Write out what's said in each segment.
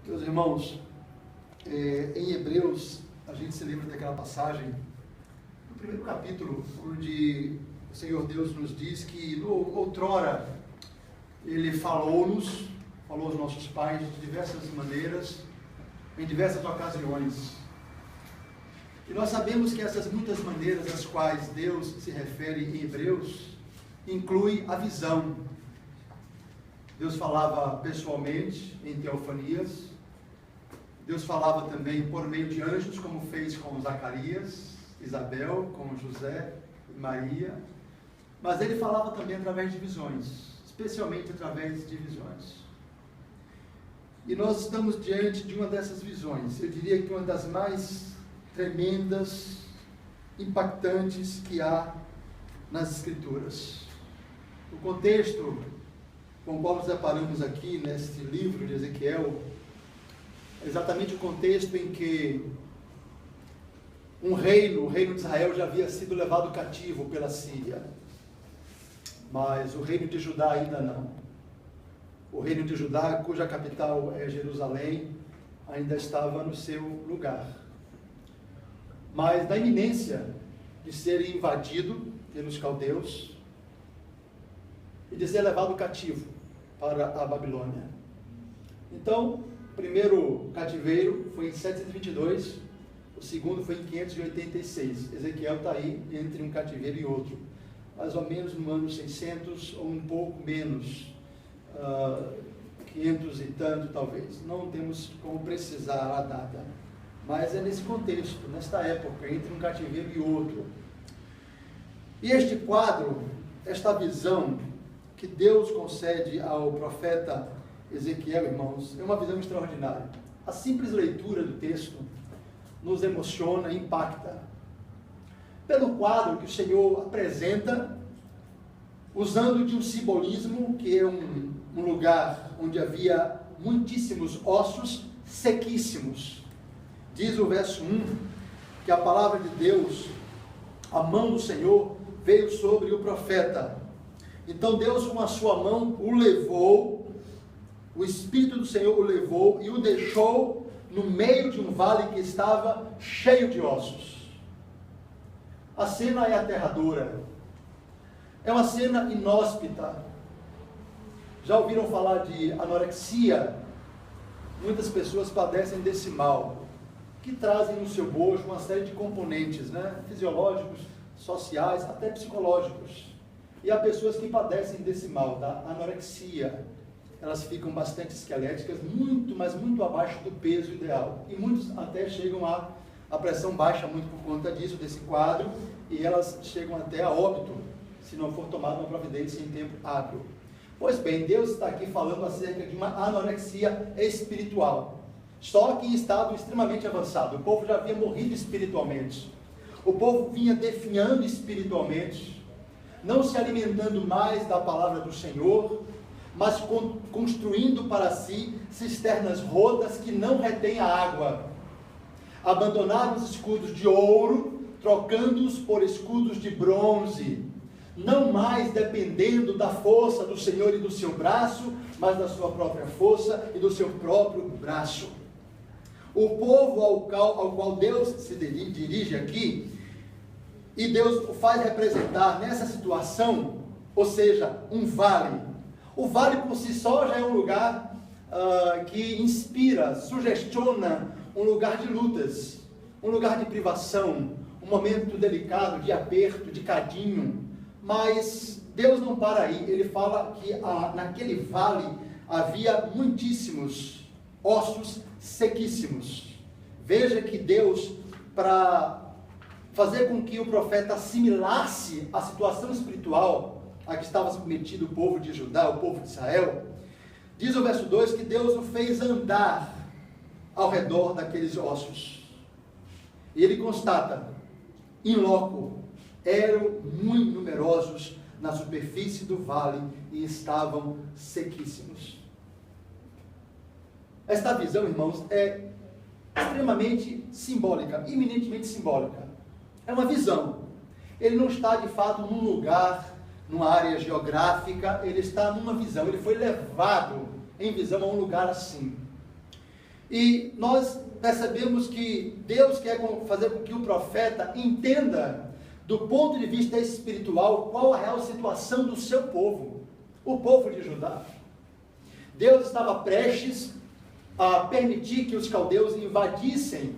Meus irmãos, em Hebreus, a gente se lembra daquela passagem, no primeiro capítulo, onde o Senhor Deus nos diz que, outrora, Ele falou aos nossos pais de diversas maneiras, em diversas ocasiões. E nós sabemos que essas muitas maneiras às quais Deus se refere em Hebreus, inclui a visão. Deus falava pessoalmente, em teofanias. Deus falava também por meio de anjos, como fez com Zacarias, Isabel, com José e Maria. Mas Ele falava também através de visões, especialmente através de visões. E nós estamos diante de uma dessas visões. Eu diria que uma das mais tremendas, impactantes que há nas Escrituras. O contexto com o qual nos deparamos aqui neste livro de Ezequiel é exatamente o contexto em que o reino de Israel já havia sido levado cativo pela Síria, mas o reino de Judá ainda não. O reino de Judá, cuja capital é Jerusalém, ainda estava no seu lugar. Mas na iminência de ser invadido pelos caldeus e de ser levado cativo para a Babilônia. Então, o primeiro cativeiro foi em 722, o segundo foi em 586. Ezequiel está aí entre um cativeiro e outro, mais ou menos no ano 600 ou um pouco menos, 500 e tanto talvez. Não temos como precisar a data, mas é nesse contexto, nesta época, entre um cativeiro e outro. E este quadro, esta visão que Deus concede ao profeta Ezequiel, irmãos, é uma visão extraordinária. A simples leitura do texto nos emociona e impacta. Pelo quadro que o Senhor apresenta, usando de um simbolismo que é um lugar onde havia muitíssimos ossos sequíssimos. Diz o verso 1, que a palavra de Deus, a mão do Senhor, veio sobre o profeta. Então Deus com a sua mão o levou, o Espírito do Senhor o levou e o deixou no meio de um vale que estava cheio de ossos. A cena é aterradora. É uma cena inóspita. Já ouviram falar de anorexia? Muitas pessoas padecem desse mal, que trazem no seu bojo uma série de componentes, fisiológicos, sociais, até psicológicos. E há pessoas que padecem desse mal, da anorexia. Elas ficam bastante esqueléticas, mas muito abaixo do peso ideal. E muitos até chegam a pressão baixa muito por conta disso, desse quadro, e elas chegam até a óbito, se não for tomada uma providência em tempo hábil. Pois bem, Deus está aqui falando acerca de uma anorexia espiritual, só que em estado extremamente avançado. O povo já havia morrido espiritualmente. O povo vinha definhando espiritualmente, não se alimentando mais da palavra do Senhor, mas construindo para si cisternas rotas que não retêm a água. Abandonaram os escudos de ouro, trocando-os por escudos de bronze, não mais dependendo da força do Senhor e do seu braço, mas da sua própria força e do seu próprio braço. O povo ao qual Deus se dirige aqui, e Deus o faz representar nessa situação, ou seja, um vale. O vale por si só já é um lugar que inspira, sugestiona um lugar de lutas, um lugar de privação, um momento delicado, de aperto, de cadinho. Mas Deus não para aí. Ele fala que naquele vale havia muitíssimos ossos sequíssimos. Veja que Deus, para fazer com que o profeta assimilasse a situação espiritual a que estava submetido o povo de Judá, o povo de Israel, diz o verso 2 que Deus o fez andar ao redor daqueles ossos. E ele constata, in loco, eram muito numerosos na superfície do vale e estavam sequíssimos. Esta visão, irmãos, é extremamente simbólica, eminentemente simbólica. É uma visão. Ele não está de fato num lugar, numa área geográfica, ele está numa visão. Ele foi levado em visão a um lugar assim. E nós percebemos que Deus quer fazer com que o profeta entenda, do ponto de vista espiritual, qual a real situação do seu povo, o povo de Judá. Deus estava prestes a permitir que os caldeus invadissem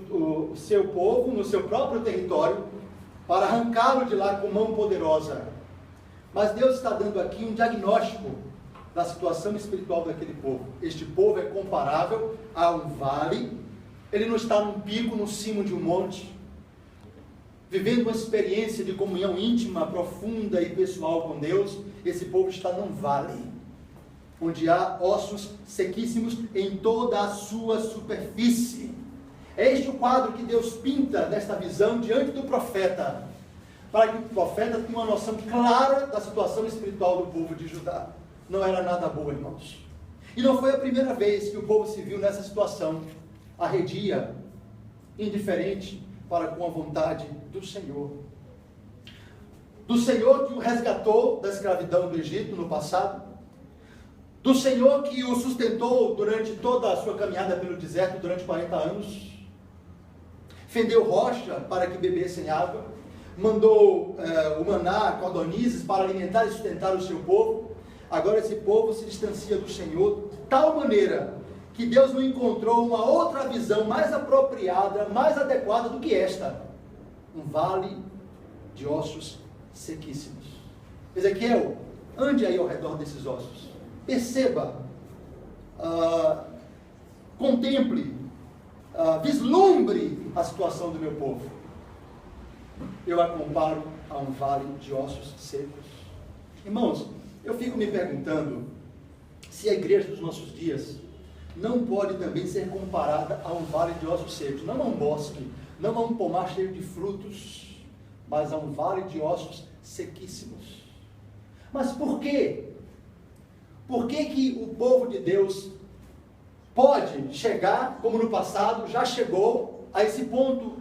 o seu povo no seu próprio território, para arrancá-lo de lá com mão poderosa. Mas Deus está dando aqui um diagnóstico da situação espiritual daquele povo. Este povo é comparável a um vale, ele não está num pico, no cimo de um monte, vivendo uma experiência de comunhão íntima, profunda e pessoal com Deus. Esse povo está num vale, onde há ossos sequíssimos em toda a sua superfície. É este o quadro que Deus pinta nesta visão diante do profeta, para que o profeta tenha uma noção clara da situação espiritual do povo de Judá. Não era nada boa, irmãos. E não foi a primeira vez que o povo se viu nessa situação, arredia, indiferente para com a vontade do Senhor. Do Senhor que o resgatou da escravidão do Egito no passado, do Senhor que o sustentou durante toda a sua caminhada pelo deserto durante 40 anos, fendeu rocha para que bebessem água, mandou o maná, codornizes para alimentar e sustentar o seu povo. Agora esse povo se distancia do Senhor de tal maneira que Deus não encontrou uma outra visão mais apropriada, mais adequada do que esta: um vale de ossos sequíssimos. Ezequiel, ande aí ao redor desses ossos, perceba, contemple, vislumbre a situação do meu povo. Eu a comparo a um vale de ossos secos. Irmãos, eu fico me perguntando se a igreja dos nossos dias não pode também ser comparada a um vale de ossos secos, não a um bosque, não a um pomar cheio de frutos, mas a um vale de ossos sequíssimos. Mas por quê? Por que que o povo de Deus pode chegar, como no passado já chegou, a esse ponto,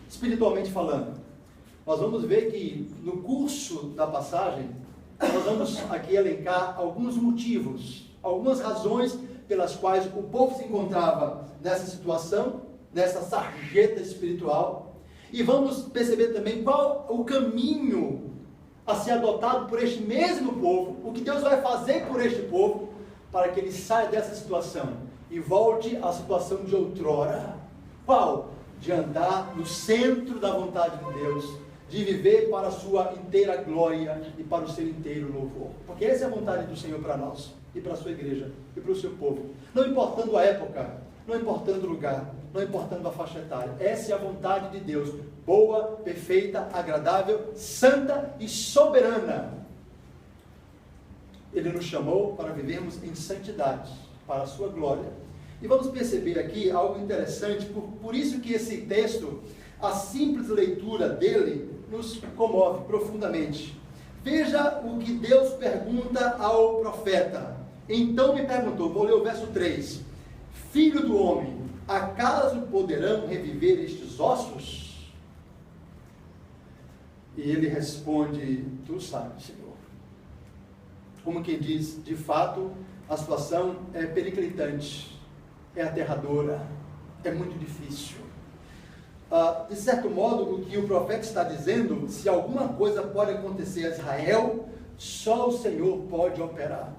espiritualmente falando? Nós vamos ver que no curso da passagem, nós vamos aqui elencar alguns motivos, algumas razões pelas quais o povo se encontrava nessa situação, nessa sarjeta espiritual, e vamos perceber também qual o caminho a ser adotado por este mesmo povo, o que Deus vai fazer por este povo, para que ele saia dessa situação e volte à situação de outrora. Qual? De andar no centro da vontade de Deus, de viver para a sua inteira glória e para o seu inteiro louvor. Porque essa é a vontade do Senhor para nós, e para a sua igreja, e para o seu povo. Não importando a época, não importando o lugar, não importando a faixa etária. Essa é a vontade de Deus, boa, perfeita, agradável, santa e soberana. Ele nos chamou para vivermos em santidade, para a sua glória. E vamos perceber aqui algo interessante, por isso que esse texto, a simples leitura dele, nos comove profundamente. Veja o que Deus pergunta ao profeta. Então me perguntou, vou ler o verso 3. Filho do homem, acaso poderão reviver estes ossos? E ele responde, tu sabes, Senhor. Como quem diz, de fato, a situação é periclitante, é aterradora, é muito difícil. De certo modo, o que o profeta está dizendo, se alguma coisa pode acontecer a Israel, só o Senhor pode operar.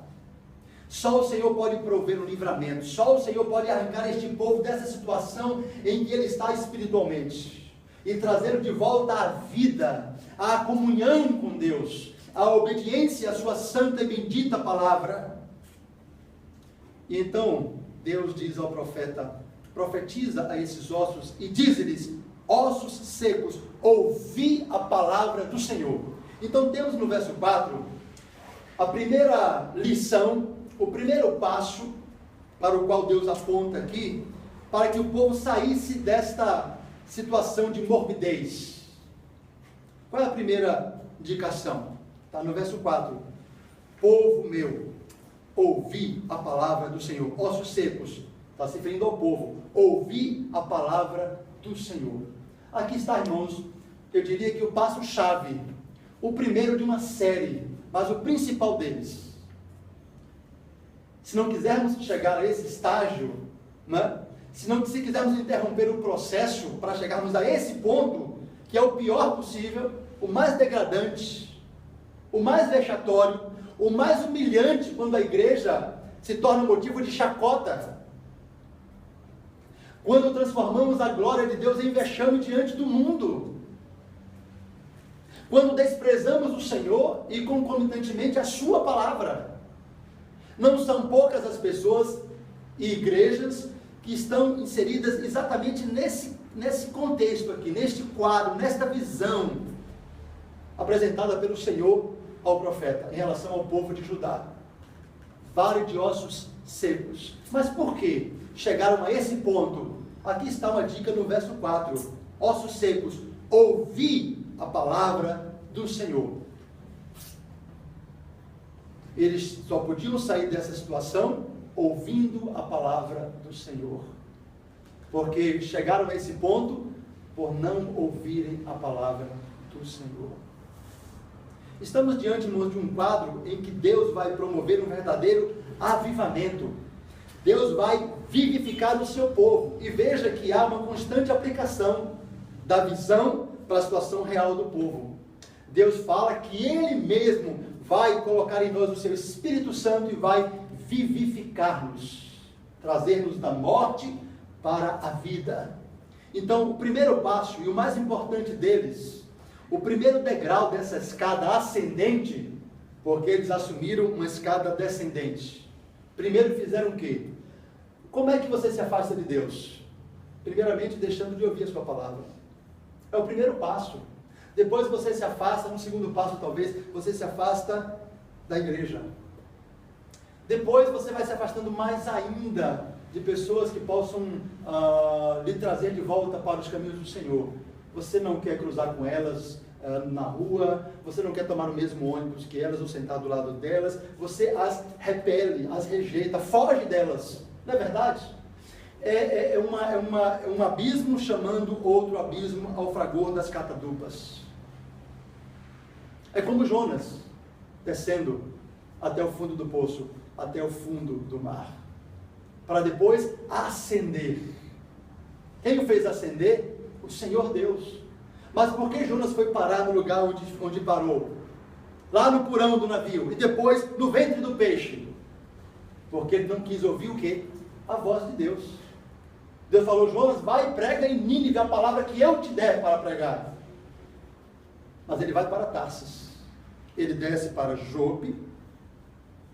Só o Senhor pode prover um livramento. Só o Senhor pode arrancar este povo dessa situação em que ele está espiritualmente e trazê-lo de volta à vida, à comunhão com Deus, à obediência à sua santa e bendita palavra. E então Deus diz ao profeta, profetiza a esses ossos e diz-lhes, ossos secos, ouvi a palavra do Senhor. Então temos no verso 4 a primeira lição, o primeiro passo para o qual Deus aponta aqui, para que o povo saísse desta situação de morbidez. Qual é a primeira indicação? Está no verso 4. Povo meu, ouvi a palavra do Senhor. Ossos secos, está se referindo ao povo. Ouvi a palavra do Senhor. Aqui está, irmãos, eu diria que o passo-chave, o primeiro de uma série, mas o principal deles. Se não quisermos chegar a esse estágio né? Se quisermos interromper o processo para chegarmos a esse ponto, que é o pior possível, o mais degradante, o mais vexatório, o mais humilhante, quando a igreja se torna motivo de chacota, quando transformamos a glória de Deus em vexame diante do mundo, quando desprezamos o Senhor e concomitantemente a sua palavra. Não são poucas as pessoas e igrejas que estão inseridas exatamente nesse contexto aqui, neste quadro, nesta visão apresentada pelo Senhor ao profeta em relação ao povo de Judá. Vale de ossos secos. Mas por que chegaram a esse ponto? Aqui está uma dica no verso 4. Ossos secos, ouvi a palavra do Senhor. Eles só podiam sair dessa situação ouvindo a palavra do Senhor. Porque chegaram a esse ponto por não ouvirem a palavra do Senhor. Estamos diante de um quadro em que Deus vai promover um verdadeiro avivamento. Deus vai vivificar o seu povo. E veja que há uma constante aplicação da visão para a situação real do povo. Deus fala que Ele mesmo vai colocar em nós o seu Espírito Santo e vai vivificar-nos, trazer-nos da morte para a vida. Então, o primeiro passo e o mais importante deles, o primeiro degrau dessa escada ascendente, porque eles assumiram uma escada descendente. Primeiro fizeram o quê? Como é que você se afasta de Deus? Primeiramente, deixando de ouvir a sua palavra. É o primeiro passo. Depois você se afasta, no segundo passo talvez, você se afasta da igreja. Depois você vai se afastando mais ainda de pessoas que possam lhe trazer de volta para os caminhos do Senhor. Você não quer cruzar com elas na rua, você não quer tomar o mesmo ônibus que elas ou sentar do lado delas, você as repele, as rejeita, foge delas. Não é verdade? É um abismo chamando outro abismo ao fragor das catadupas. É como Jonas, descendo até o fundo do poço, até o fundo do mar, para depois ascender. Quem o fez ascender? O Senhor Deus. Mas por que Jonas foi parar no lugar onde parou? Lá no porão do navio, e depois no ventre do peixe. Porque ele não quis ouvir o quê? A voz de Deus. Deus falou: Jonas, vai e prega em Nínive a palavra que eu te der para pregar. Mas ele vai para Tarsis. Ele desce para Jope,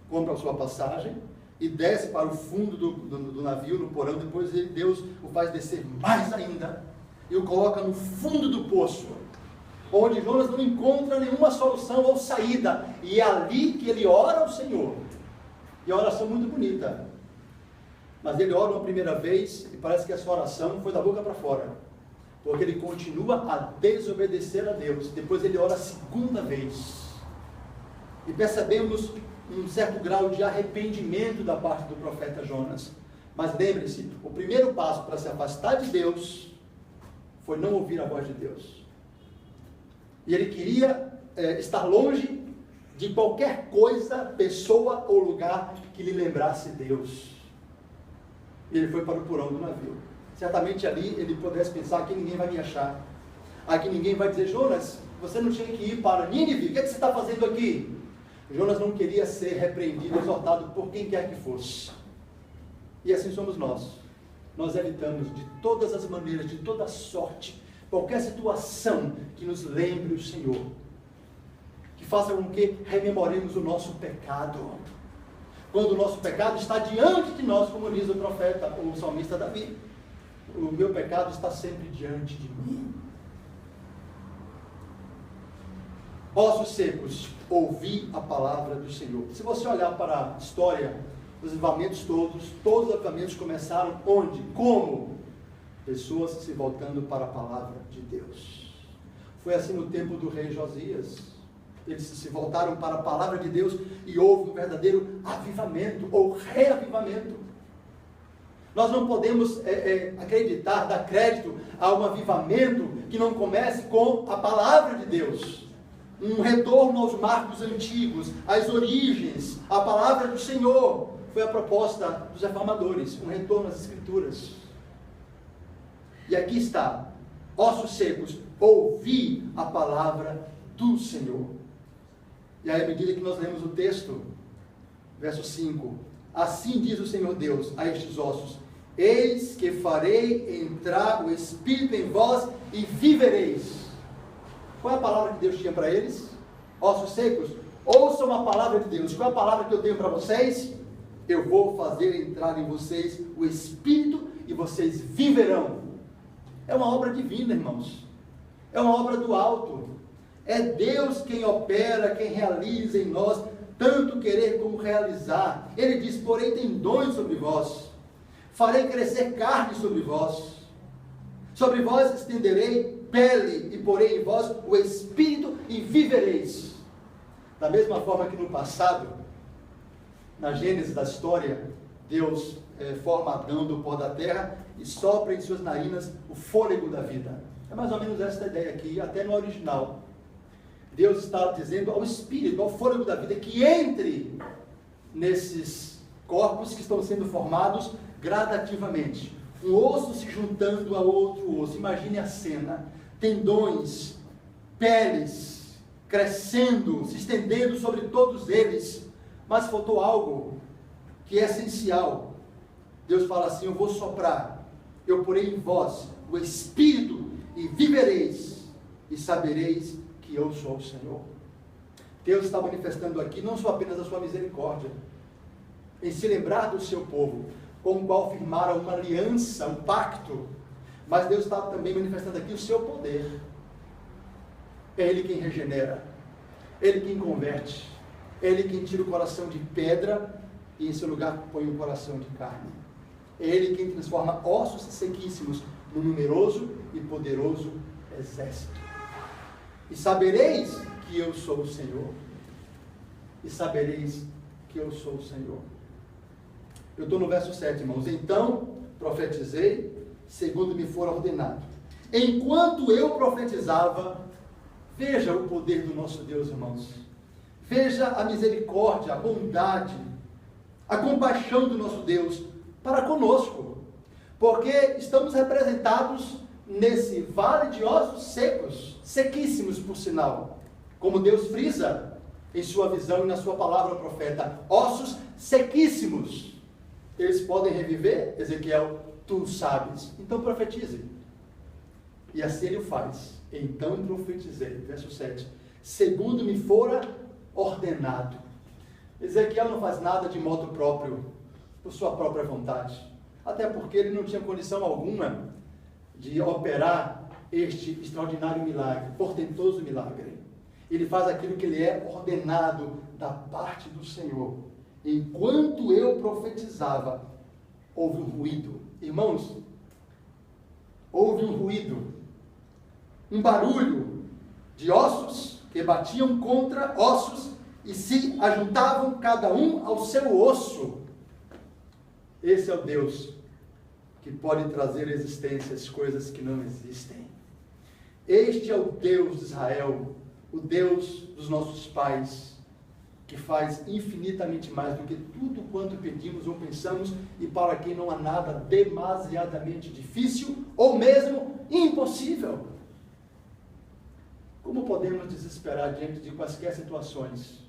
compra a sua passagem e desce para o fundo do navio, no porão. Depois Deus o faz descer mais ainda e o coloca no fundo do poço, onde Jonas não encontra nenhuma solução ou saída. E é ali que ele ora ao Senhor. E a oração muito bonita. Mas ele ora uma primeira vez e parece que essa oração foi da boca para fora, porque ele continua a desobedecer a Deus. Depois ele ora a segunda vez. E percebemos um certo grau de arrependimento da parte do profeta Jonas. Mas lembre-se, o primeiro passo para se afastar de Deus foi não ouvir a voz de Deus. E ele queria estar longe de qualquer coisa, pessoa ou lugar que lhe lembrasse Deus. E ele foi para o porão do navio. Certamente ali ele pudesse pensar: aqui ninguém vai me achar. Aqui ninguém vai dizer: Jonas, você não tinha que ir para Nínive? O que você está fazendo aqui? Jonas não queria ser repreendido, exortado por quem quer que fosse. E assim somos nós. Nós evitamos de todas as maneiras, de toda sorte, qualquer situação que nos lembre o Senhor, que faça com que rememoremos o nosso pecado. Quando o nosso pecado está diante de nós, como diz o profeta, o salmista Davi: o meu pecado está sempre diante de mim. Ossos secos, ouvi a palavra do Senhor. Se você olhar para a história, os avivamentos todos os avivamentos começaram onde? Como? Pessoas se voltando para a palavra de Deus. Foi assim no tempo do rei Josias. Eles se voltaram para a palavra de Deus e houve um verdadeiro avivamento ou reavivamento. Nós não podemos acreditar, dar crédito a um avivamento que não comece com a palavra de Deus. Um retorno aos marcos antigos, às origens, à palavra do Senhor. foi a proposta dos reformadores, um retorno às Escrituras. E aqui está, ossos secos, ouvi a palavra do Senhor. E aí, à medida que nós lemos o texto, verso 5, assim diz o Senhor Deus a estes ossos: eis que farei entrar o Espírito em vós e vivereis. Qual é a palavra que Deus tinha para eles? Ossos secos, ouçam a palavra de Deus. Qual é a palavra que eu tenho para vocês? Eu vou fazer entrar em vocês o Espírito e vocês viverão. É uma obra divina, irmãos. É uma obra do alto. É Deus quem opera, quem realiza em nós, tanto querer como realizar. Ele diz: porém tendões sobre vós, farei crescer carne sobre vós estenderei pele, e porei em vós o Espírito, e vivereis. Da mesma forma que no passado, na gênese da história, Deus forma Adão do pó da terra e sopra em suas narinas o fôlego da vida. É mais ou menos essa ideia aqui, até no original. Deus está dizendo ao Espírito, ao fôlego da vida, que entre nesses corpos que estão sendo formados gradativamente. Um osso se juntando a outro osso. Imagine a cena. Tendões, peles, crescendo, se estendendo sobre todos eles. Mas faltou algo que é essencial. Deus fala assim: eu vou soprar, eu porei em vós o Espírito, e vivereis, e sabereis que eu sou o Senhor. Deus está manifestando aqui não só apenas a sua misericórdia, em se lembrar do seu povo, com o qual firmaram uma aliança, um pacto, mas Deus está também manifestando aqui o seu poder. É Ele quem regenera, Ele quem converte, é Ele quem tira o coração de pedra e em seu lugar põe um coração de carne. É Ele quem transforma ossos sequíssimos num numeroso e poderoso exército. E sabereis que eu sou o Senhor. E sabereis que eu sou o Senhor. Eu estou no verso 7, irmãos. Então profetizei, segundo me for ordenado. Enquanto eu profetizava, veja o poder do nosso Deus, irmãos. Veja a misericórdia, a bondade, a compaixão do nosso Deus para conosco. Porque estamos representados nesse vale de ossos secos, sequíssimos por sinal. Como Deus frisa em sua visão e na sua palavra profeta, ossos sequíssimos. Eles podem reviver? Ezequiel, tu sabes. Então profetize. E assim ele o faz. Então profetizei, verso 7, segundo me fora ordenado. Ezequiel não faz nada de modo próprio, por sua própria vontade. Até porque ele não tinha condição alguma de operar este extraordinário milagre, portentoso milagre. Ele faz aquilo que lhe é ordenado da parte do Senhor. Enquanto eu profetizava, houve um ruído. Irmãos, houve um ruído, um barulho de ossos que batiam contra ossos e se ajuntavam cada um ao seu osso. Esse é o Deus que pode trazer à existência as coisas que não existem. Este é o Deus de Israel, o Deus dos nossos pais, que faz infinitamente mais do que tudo quanto pedimos ou pensamos, e para quem não há nada demasiadamente difícil ou mesmo impossível. Como podemos desesperar diante de quaisquer situações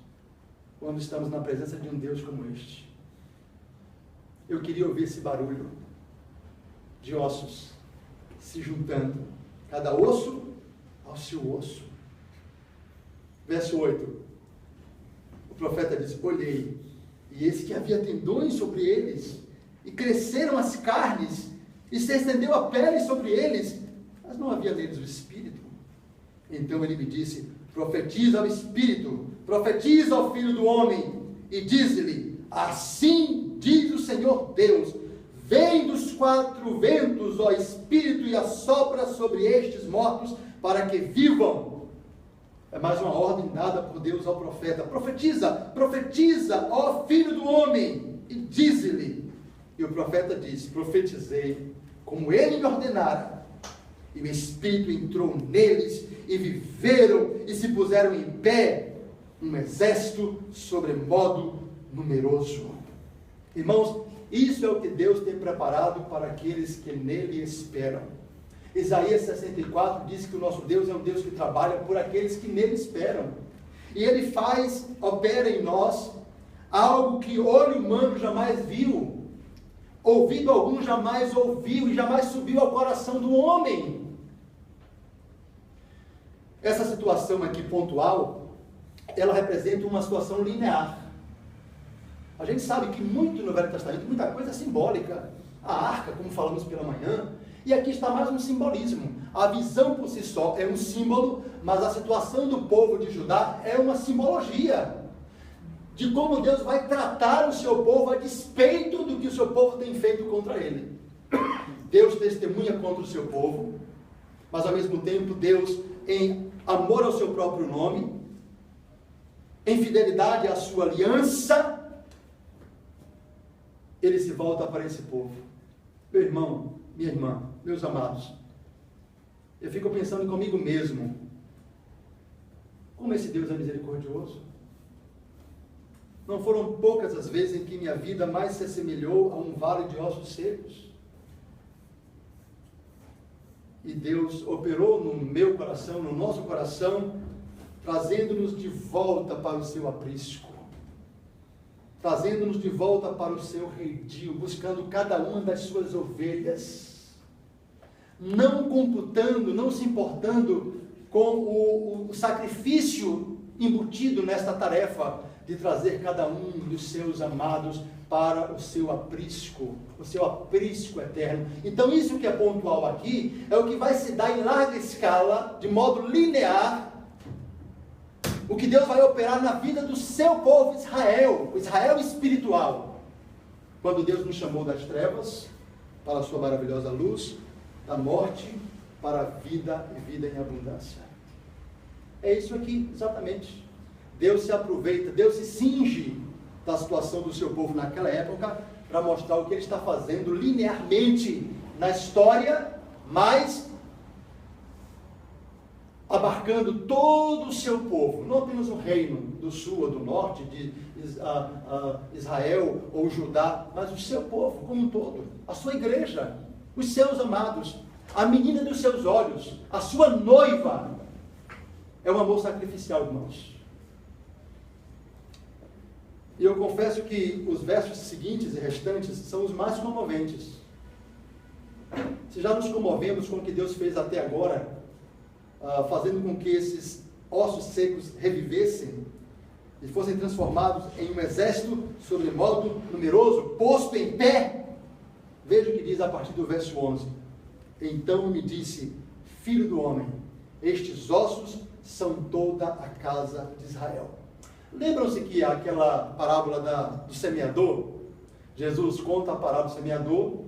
quando estamos na presença de um Deus como este? Eu queria ouvir esse barulho de ossos se juntando, cada osso ao seu osso. Verso 8, o profeta diz: olhei, e eis que havia tendões sobre eles, e cresceram as carnes, e se estendeu a pele sobre eles, mas não havia neles o Espírito. Então ele me disse: profetiza ao Espírito, profetiza ao Filho do Homem, e diz-lhe: assim diz o Senhor Deus, vem dos quatro ventos, ó Espírito, e assopra sobre estes mortos, para que vivam. É mais uma ordem dada por Deus ao profeta: profetiza, profetiza, ó Filho do Homem, e diz-lhe. E o profeta diz: profetizei, como ele me ordenara, e o Espírito entrou neles, e viveram, e se puseram em pé, um exército sobremodo numeroso. Irmãos, isso é o que Deus tem preparado para aqueles que nele esperam. Isaías 64 diz que o nosso Deus é um Deus que trabalha por aqueles que nele esperam. E ele opera em nós algo que olho humano jamais viu, ouvido algum jamais ouviu e jamais subiu ao coração do homem. Essa situação aqui pontual, ela representa uma situação linear. A gente sabe que muito no Velho Testamento, muita coisa é simbólica. A arca, como falamos pela manhã, e aqui está mais um simbolismo. A visão por si só é um símbolo, mas a situação do povo de Judá é uma simbologia de como Deus vai tratar o seu povo a despeito do que o seu povo tem feito contra ele. Deus testemunha contra o seu povo, mas ao mesmo tempo Deus, em amor ao seu próprio nome, em fidelidade à sua aliança, ele se volta para esse povo. Meu irmão, minha irmã, meus amados, eu fico pensando comigo mesmo, como esse Deus é misericordioso. Não foram poucas as vezes em que minha vida mais se assemelhou a um vale de ossos secos. E Deus operou no meu coração, no nosso coração, trazendo-nos de volta para o seu aprisco, trazendo-nos de volta para o seu redil, buscando cada uma das suas ovelhas, não computando, não se importando com o sacrifício embutido nesta tarefa de trazer cada um dos seus amados para o seu aprisco eterno. Então isso que é pontual aqui, é o que vai se dar em larga escala, de modo linear, o que Deus vai operar na vida do seu povo Israel, o Israel espiritual. Quando Deus nos chamou das trevas para a sua maravilhosa luz, da morte para a vida e vida em abundância. É isso aqui, exatamente. Deus se aproveita, Deus se cinge da situação do seu povo naquela época para mostrar o que ele está fazendo linearmente na história, mas abarcando todo o seu povo, não apenas o reino do sul ou do norte, de Israel ou Judá, mas o seu povo como um todo, a sua igreja, os seus amados, a menina dos seus olhos, a sua noiva. É um amor sacrificial, irmãos. E eu confesso que os versos seguintes e restantes são os mais comoventes. Se já nos comovemos com o que Deus fez até agora, fazendo com que esses ossos secos revivessem e fossem transformados em um exército sobremodo numeroso, posto em pé, veja o que diz a partir do verso 11. Então me disse, filho do homem, estes ossos são toda a casa de Israel. Lembram-se que aquela parábola do semeador, Jesus conta a parábola do semeador,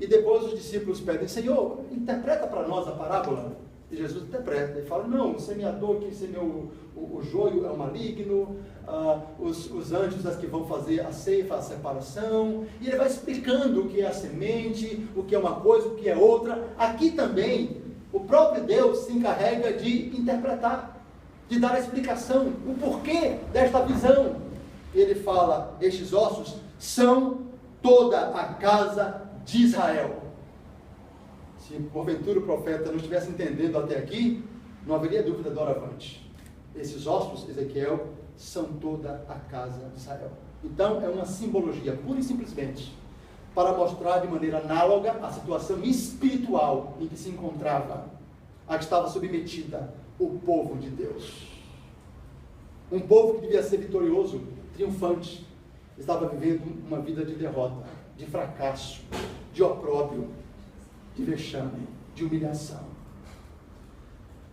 e depois os discípulos pedem, Senhor, interpreta para nós a parábola. E Jesus interpreta, e fala, não, o semeador que semeou o joio é o maligno, os anjos que vão fazer a ceifa, a separação, e ele vai explicando o que é a semente, o que é uma coisa, o que é outra. Aqui também, o próprio Deus se encarrega de interpretar, de dar a explicação, o porquê desta visão. E ele fala, estes ossos são toda a casa de Israel. Se porventura o profeta não estivesse entendendo até aqui, não haveria dúvida doravante. Esses ossos, Ezequiel, são toda a casa de Israel. Então é uma simbologia, pura e simplesmente, para mostrar de maneira análoga a situação espiritual em que se encontrava, a que estava submetida o povo de Deus. Um povo que devia ser vitorioso, triunfante, estava vivendo uma vida de derrota, de fracasso, de opróbrio, de vexame, de humilhação.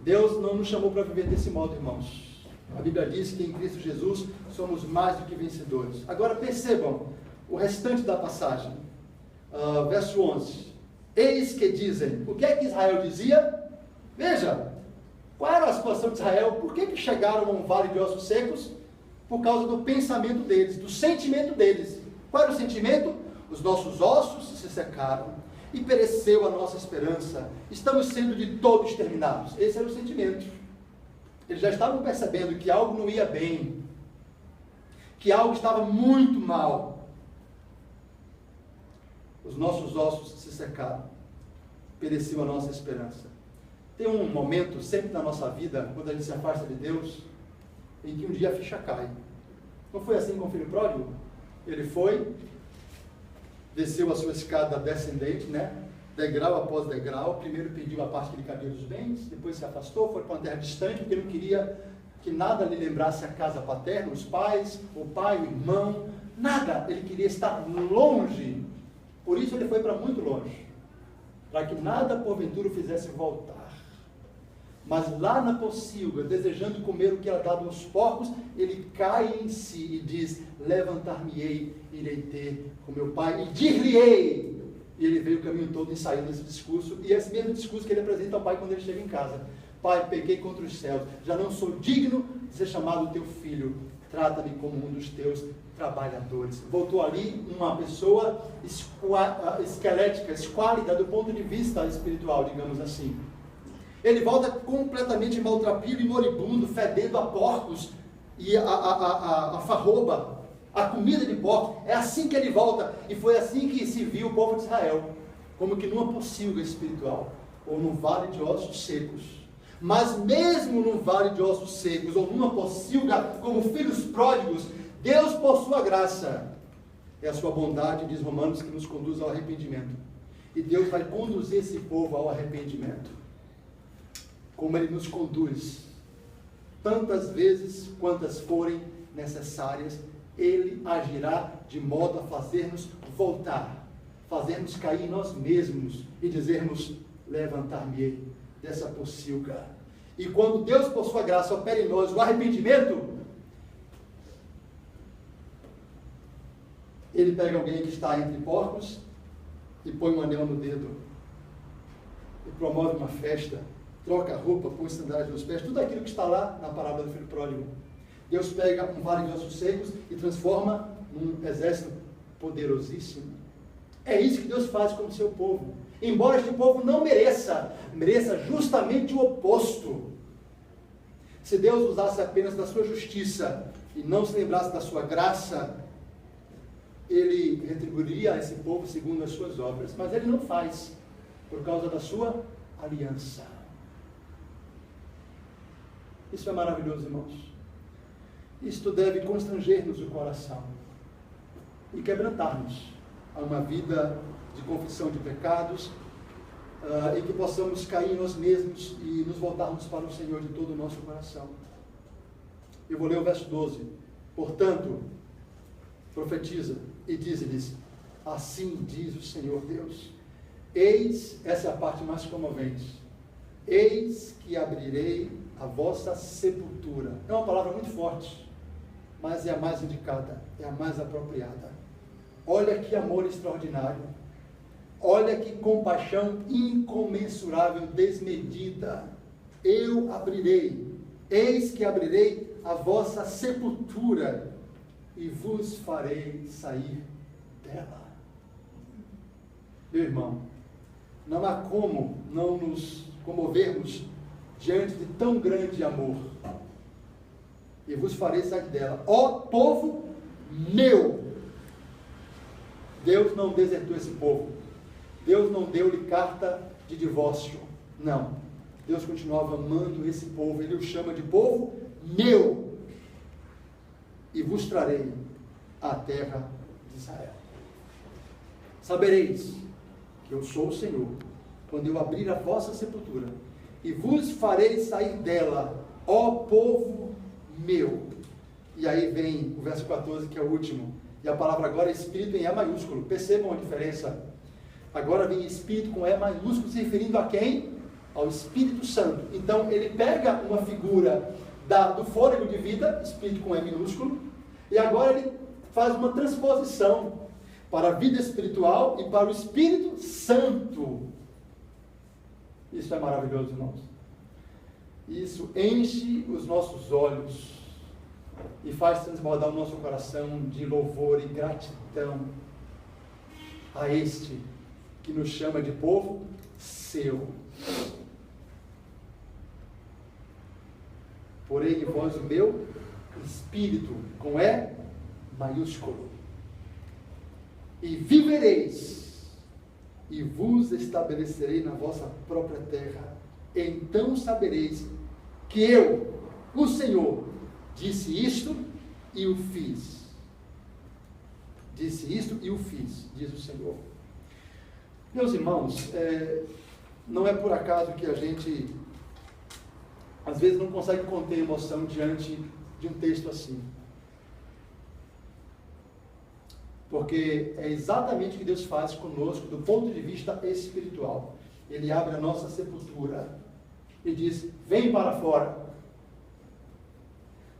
Deus não nos chamou para viver desse modo, irmãos. A Bíblia diz que em Cristo Jesus somos mais do que vencedores. Agora percebam o restante da passagem. Verso 11. Eis que dizem, o que é que Israel dizia? Veja, qual era a situação de Israel? Por que chegaram a um vale de ossos secos? Por causa do pensamento deles, do sentimento deles. Qual era o sentimento? Os nossos ossos se secaram e pereceu a nossa esperança. Estamos sendo de todo exterminados. Esse era o sentimento. Eles já estavam percebendo que algo não ia bem, que algo estava muito mal. os nossos ossos se secaram, pereceu a nossa esperança. Tem um momento, sempre na nossa vida, quando a gente se afasta de Deus, em que um dia a ficha cai. Não foi assim com o filho pródigo? Ele foi, desceu a sua escada descendente, né? Degrau após degrau. Primeiro pediu a parte que lhe cabia dos bens, depois se afastou, foi para uma terra distante, porque não queria que nada lhe lembrasse a casa paterna, os pais, o pai, o irmão, nada. Ele queria estar longe. Por isso ele foi para muito longe, para que nada porventura o fizesse voltar. Mas lá na pocilga, desejando comer o que era dado aos porcos, ele cai em si e diz: levantar-me-ei, irei ter com meu pai e dir-lhe-ei. E ele veio o caminho todo ensaiando esse discurso, e esse mesmo discurso que ele apresenta ao pai quando ele chega em casa: Pai, pequei contra os céus, já não sou digno de ser chamado teu filho, trata-me como um dos teus trabalhadores. Voltou ali uma pessoa esquelética, esquálida do ponto de vista espiritual, digamos assim. Ele volta completamente maltrapilho e moribundo, fedendo a porcos e a farroba, a comida de porcos. É assim que ele volta, e foi assim que se viu o povo de Israel, como que numa pocilga espiritual, ou num vale de ossos secos. Mas mesmo num vale de ossos secos, ou numa pocilga, como filhos pródigos, Deus, por sua graça, é a sua bondade, diz Romanos, que nos conduz ao arrependimento. E Deus vai conduzir esse povo ao arrependimento, como Ele nos conduz, tantas vezes quantas forem necessárias. Ele agirá de modo a fazer-nos voltar, fazer-nos cair em nós mesmos e dizermos: levantar-me-ei dessa pocilga. E quando Deus, por sua graça, opera em nós o arrependimento, Ele pega alguém que está entre porcos e põe um anel no dedo e promove uma festa, troca a roupa, põe sandálias nos pés, tudo aquilo que está lá na parábola do filho pródigo. Deus pega um vale de ossos secos e transforma num exército poderosíssimo. É isso que Deus faz com o seu povo. Embora este povo não mereça justamente o oposto. Se Deus usasse apenas da sua justiça e não se lembrasse da sua graça, Ele retribuiria a esse povo segundo as suas obras. Mas Ele não faz, por causa da sua aliança. Isso é maravilhoso, irmãos. Isto deve constranger-nos o coração e quebrantar-nos a uma vida de confissão de pecados, e que possamos cair em nós mesmos e nos voltarmos para o Senhor de todo o nosso coração. Eu vou ler o verso 12. Portanto, profetiza e diz-lhes: assim diz o Senhor Deus, eis, essa é a parte mais comovente, eis que abrirei a vossa sepultura. É uma palavra muito forte, mas é a mais indicada, é a mais apropriada. Olha que amor extraordinário, olha que compaixão incomensurável, desmedida. Eu abrirei, eis que abrirei a vossa sepultura e vos farei sair dela. Meu irmão, não há como não nos comovermos diante de tão grande amor. E vos farei sair dela, ó povo meu. Deus não desertou esse povo. Deus não deu-lhe carta de divórcio. Não. Deus continuava amando esse povo. Ele o chama de povo meu. E vos trarei à terra de Israel. Sabereis que eu sou o Senhor, quando eu abrir a vossa sepultura, e vos farei sair dela, ó povo meu. E aí vem o verso 14, que é o último. E a palavra agora é Espírito em E maiúsculo. Percebam a diferença. Agora vem Espírito com E maiúsculo, se referindo a quem? Ao Espírito Santo. Então ele pega uma figura do fôlego de vida, Espírito com E minúsculo, e agora ele faz uma transposição para a vida espiritual e para o Espírito Santo. Isso é maravilhoso, irmãos. Isso enche os nossos olhos e faz transbordar o nosso coração de louvor e gratidão a este que nos chama de povo seu. Porém, em vós o meu Espírito, com E maiúsculo, e vivereis, e vos estabelecerei na vossa própria terra. Então sabereis que eu, o Senhor, disse isto e o fiz. Disse isto e o fiz, diz o Senhor. Meus irmãos, não é por acaso que a gente, às vezes, não consegue conter emoção diante de um texto assim. Porque é exatamente o que Deus faz conosco do ponto de vista espiritual. Ele abre a nossa sepultura e diz: vem para fora.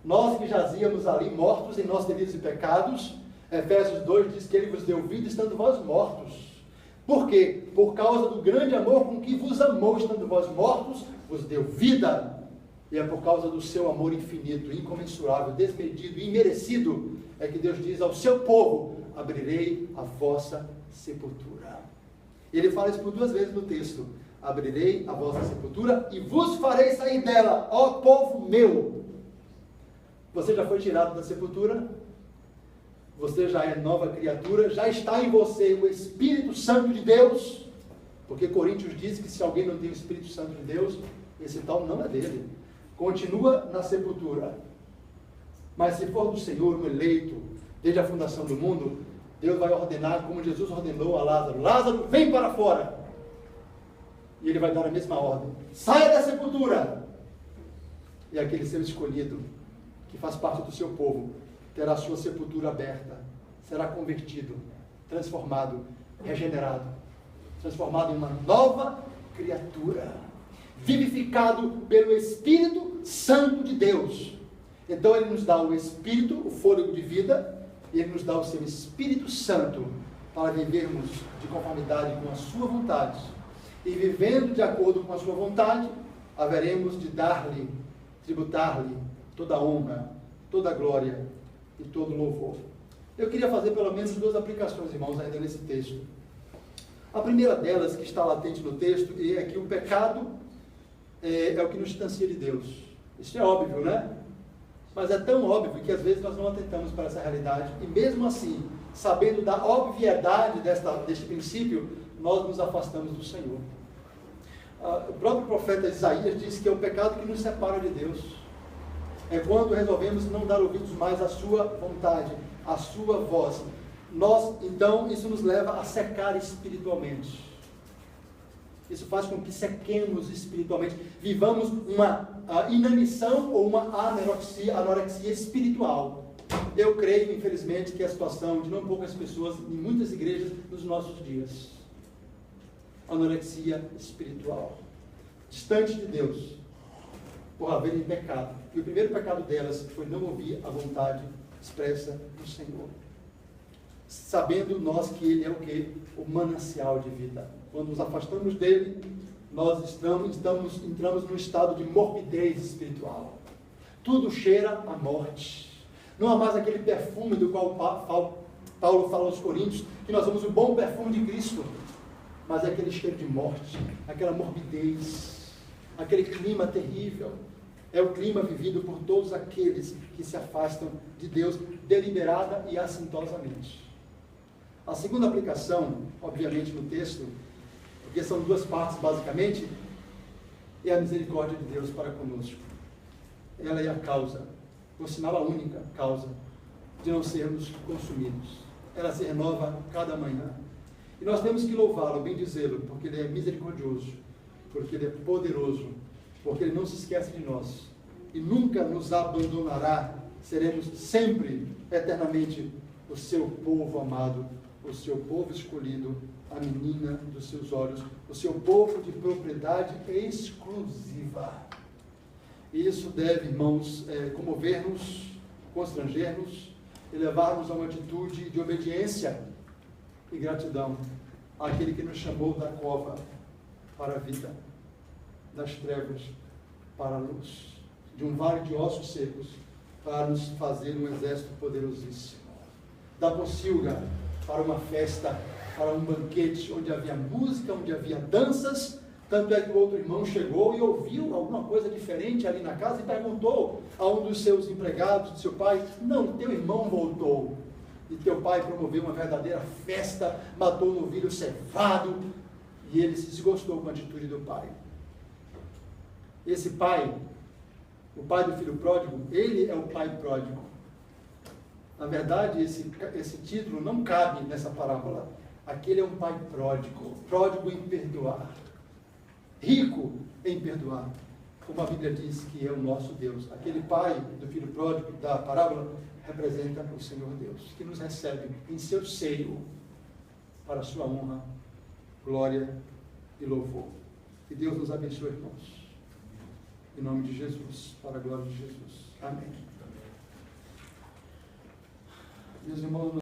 Nós que jazíamos ali mortos em nossos delitos e pecados, Efésios 2 diz que Ele vos deu vida estando vós mortos. Por quê? Por causa do grande amor com que vos amou estando vós mortos, vos deu vida. E é por causa do seu amor infinito, incomensurável, desmedido, imerecido, é que Deus diz ao seu povo: abrirei a vossa sepultura. Ele fala isso por 2 vezes no texto: abrirei a vossa sepultura e vos farei sair dela, ó povo meu. Você já foi tirado da sepultura? Você já é nova criatura? Já está em você o Espírito Santo de Deus? Porque Coríntios diz que se alguém não tem o Espírito Santo de Deus, esse tal não é dele. Continua na sepultura. Mas se for do Senhor, um eleito, desde a fundação do mundo, Deus vai ordenar, como Jesus ordenou a Lázaro: Lázaro, vem para fora. E Ele vai dar a mesma ordem: saia da sepultura. E aquele seu escolhido, que faz parte do seu povo, terá a sua sepultura aberta, será convertido, transformado, regenerado, transformado em uma nova criatura, vivificado pelo Espírito Santo de Deus. Então Ele nos dá o Espírito, o fôlego de vida, e Ele nos dá o seu Espírito Santo para vivermos de conformidade com a sua vontade. E vivendo de acordo com a sua vontade, haveremos de dar-lhe, tributar-lhe toda a honra, toda a glória e todo o louvor. Eu queria fazer pelo menos 2 aplicações, irmãos, ainda nesse texto. A primeira delas, que está latente no texto, é que o pecado é o que nos distancia de Deus. Isso é óbvio, né? Mas é tão óbvio que às vezes nós não atentamos para essa realidade, e mesmo assim, sabendo da obviedade deste princípio, nós nos afastamos do Senhor. O próprio profeta Isaías disse que é o pecado que nos separa de Deus. É quando resolvemos não dar ouvidos mais à sua vontade, à sua voz. Então, isso nos leva a secar espiritualmente. Isso faz com que sequemos espiritualmente, vivamos uma inanição ou uma anorexia espiritual. Eu creio, infelizmente, que é a situação de não poucas pessoas, em muitas igrejas, nos nossos dias. Anorexia espiritual. Distante de Deus, por haverem pecado. E o primeiro pecado delas foi não ouvir a vontade expressa do Senhor. Sabendo nós que Ele é o quê? O manancial de vida. Quando nos afastamos dele, nós entramos num estado de morbidez espiritual. Tudo cheira a morte. Não há mais aquele perfume do qual Paulo fala aos Coríntios, que nós somos o bom perfume de Cristo. Mas é aquele cheiro de morte, aquela morbidez, aquele clima terrível. É o clima vivido por todos aqueles que se afastam de Deus deliberada e assintosamente. A segunda aplicação, obviamente no texto, porque são 2 partes basicamente, é a misericórdia de Deus para conosco. Ela é a causa, por sinal a única causa, de não sermos consumidos. Ela se renova cada manhã. E nós temos que louvá-lo, bendizê-lo, porque Ele é misericordioso, porque Ele é poderoso, porque Ele não se esquece de nós e nunca nos abandonará. Seremos sempre, eternamente, o seu povo amado, o seu povo escolhido, a menina dos seus olhos, o seu povo de propriedade exclusiva. E isso deve, irmãos, comover-nos, constranger-nos e levar-nos a uma atitude de obediência e gratidão àquele que nos chamou da cova para a vida, das trevas para a luz, de um vale de ossos secos para nos fazer um exército poderosíssimo, da pocilga para uma festa, para um banquete onde havia música, onde havia danças. Tanto é que o outro irmão chegou e ouviu alguma coisa diferente ali na casa e perguntou a um dos seus empregados, do seu pai: não, teu irmão voltou. E teu pai promoveu uma verdadeira festa, matou um novilho cevado, E ele se desgostou com a atitude do pai. Esse pai, o pai do filho pródigo, ele é o pai pródigo. Na verdade, esse título não cabe nessa parábola. Aquele é um pai pródigo, pródigo em perdoar, rico em perdoar, como a Bíblia diz que é o nosso Deus. Aquele pai do filho pródigo da parábola representa o Senhor Deus, que nos recebe em seu seio para a sua honra, glória e louvor. Que Deus nos abençoe, irmãos. Em nome de Jesus, para a glória de Jesus. Amém. Meus irmãos,